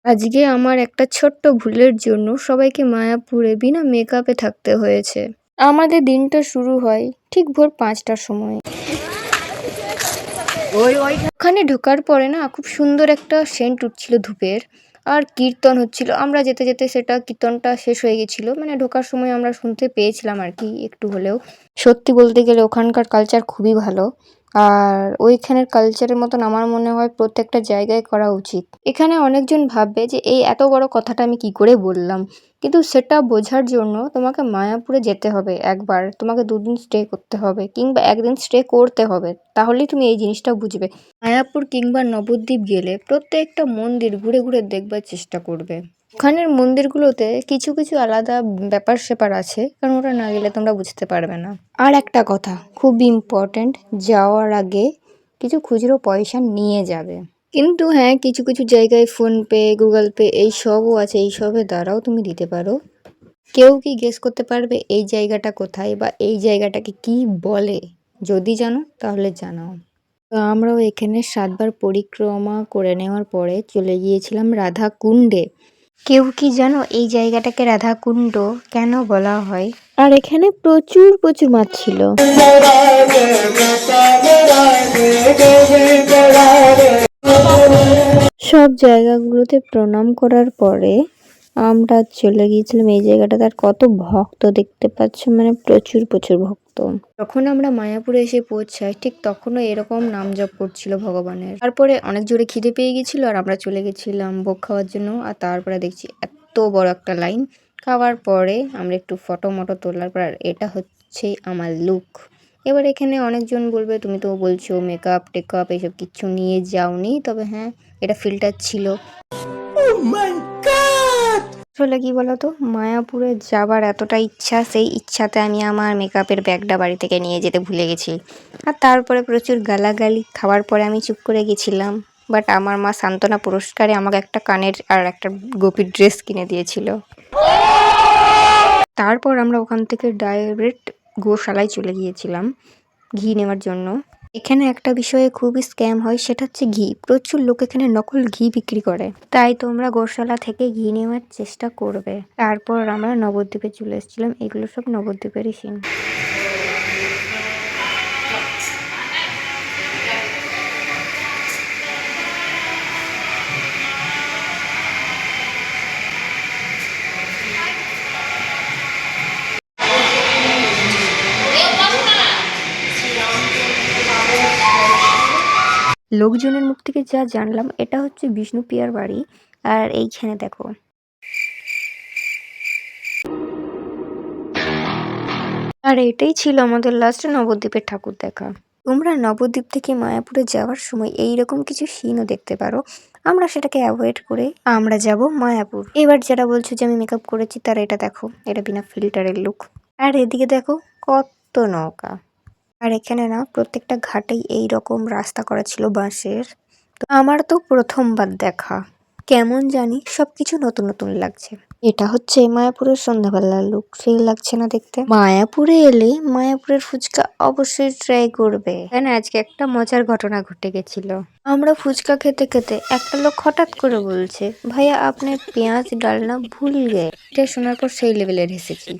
আজকে আমার একটা ছোট্ট ভুলের জন্য সবাইকে মায়াপুরে বিনা মেকআপে থাকতে হয়েছে। আমাদের দিনটা শুরু হয় ঠিক ভোর ৫টার সময়। ওখানে ঢোকার পরে না খুব সুন্দর একটা সেন্ট উঠছিল ধূপের, আর কীর্তন হচ্ছিল। আমরা যেতে যেতে সেটা কীর্তনটা শেষ হয়ে গেছিল, মানে ঢোকার সময় আমরা শুনতে পেয়েছিলাম আর কি একটু হলেও। সত্যি বলতে গেলে ওখানকার কালচার খুবই ভালো, আর ওইখানের কালচারের মতন আমার মনে হয় প্রত্যেকটা জায়গায় করা উচিত। এখানে অনেকজন ভাববে যে এই এত বড় কথাটা আমি কি করে বললাম, কিন্তু সেটা বোঝার জন্য তোমাকে মায়াপুরে যেতে হবে একবার, তোমাকে ২ দিন স্টে করতে হবে কিংবা ১ দিন স্টে করতে হবে, তাহলেই তুমি এই জিনিসটা বুঝবে। মায়াপুর কিংবা নবদ্বীপ গেলে প্রত্যেকটা মন্দির ঘুরে ঘুরে দেখবার চেষ্টা করবে। ওখানের মন্দিরগুলোতে কিছু কিছু আলাদা ব্যাপার স্যাপার আছে, কারণ ওটা না গেলে তোমরা বুঝতে পারবে না। আর একটা কথা খুব ইম্পর্ট্যান্ট, যাওয়ার আগে কিছু খুচরো পয়সা নিয়ে যাবে। কিন্তু হ্যাঁ, কিছু কিছু জায়গায় ফোনপে, গুগল পে এইসবও আছে, এইসবের দ্বারাও তুমি দিতে পারো। কেউ কি গেস করতে পারবে এই জায়গাটা কোথায় বা এই জায়গাটাকে কি বলে? যদি জানো তাহলে জানাও। তো আমরাও এখানে ৭ বার পরিক্রমা করে নেওয়ার পরে চলে গিয়েছিলাম রাধাকুণ্ডে। কেউ কি জানো এই জায়গাটাকে রাধাকুণ্ড কেন বলা হয়? আর এখানে প্রচুর প্রচুর মাছ ছিল। সব জায়গাগুলোতে প্রণাম করার পরে আমরা চলে গিয়েছিলাম এই জায়গাটাতে। আর কত ভক্ত দেখতে পাচ্ছ, মানে প্রচুর প্রচুর ভক্ত। যখন আমরা মায়াপুরে এসে পৌঁছাই ঠিক তখনও এরকম নাম জপ করছিল ভগবানের। তারপরে অনেক জোরে খিদে পেয়ে গেছিল আর আমরা চলে গেছিলাম ভোগ খাওয়ার জন্য। আর তারপরে দেখছি এত বড় একটা লাইন। খাওয়ার পরে আমরা একটু ফটো মটো তোলার পর, আর এটা হচ্ছে আমার লুক। এবার এখানে অনেকজন বলবে তুমি তো বলছো মেকআপ টেকআপ এইসব কিচ্ছু নিয়ে যাওনি, তবে হ্যাঁ এটা ফিল্টার ছিল। আসলে কি বলতো, মায়াপুরে যাবার এতটা ইচ্ছা, সেই ইচ্ছাতে আমি আমার মেকআপের ব্যাগটা বাড়ি থেকে নিয়ে যেতে ভুলে গেছি। আর তারপরে প্রচুর গালাগালি খাওয়ার পরে আমি চুপ করে গেছিলাম। বাট আমার মা সান্ত্বনা পুরস্কারে আমাকে একটা কানের আর একটা গোপীর ড্রেস কিনে দিয়েছিল। তারপর আমরা ওখান থেকে ডাইরেক্ট গোশালায় চলে গিয়েছিলাম ঘি নেওয়ার জন্য। এখানে একটা বিষয়ে খুবই স্ক্যাম হয়, সেটা হচ্ছে ঘি। প্রচুর লোক এখানে নকল ঘি বিক্রি করে, তাই তোমরা গোশালা থেকে ঘি নেওয়ার চেষ্টা করবে। তারপর আমরা নবদ্বীপে চলে এসেছিলাম। এগুলো সব নবদ্বীপেরই সিন। লোকজনের মুখ থেকে যা জানলাম, এটা হচ্ছে বিষ্ণুপ্রিয়ার বাড়ি। আর এইখানে দেখো, আর এটাই ছিল আমাদের লাস্ট নবদ্বীপের ঠাকুর দেখা। তোমরা নবদ্বীপ থেকে মায়াপুরে যাওয়ার সময় এইরকম কিছু সিনও দেখতে পারো। আমরা সেটাকে অ্যাভয়েড করে আমরা যাব মায়াপুর। এবার যারা বলছো যে আমি মেকআপ করেছি, তারা এটা দেখো, এটা বিনা ফিল্টারের লুক। আর এদিকে দেখো কত নৌকা। আর এখানে না প্রত্যেকটা ঘাটেই এই রকম রাস্তা করা ছিল বাঁশের। তো আমার তো প্রথমবার দেখা, কেমন জানি সবকিছু নতুন নতুন লাগছে। এটা হচ্ছে মায়াপুরের সন্ধ্যাবেলার লুক, সেই লাগছে না দেখতে? মায়াপুরে এলে মায়াপুরের ফুচকা অবশ্যই ট্রাই করবে। এখানে আজকে একটা মজার ঘটনা ঘটে গেছিল। আমরা ফুচকা খেতে খেতে একটা লোক হঠাৎ করে বলছে, ভাইয়া আপনি পেঁয়াজ ডালনা ভুল গে। এটা শোনার পর সেই লেভেলের হেসেছি।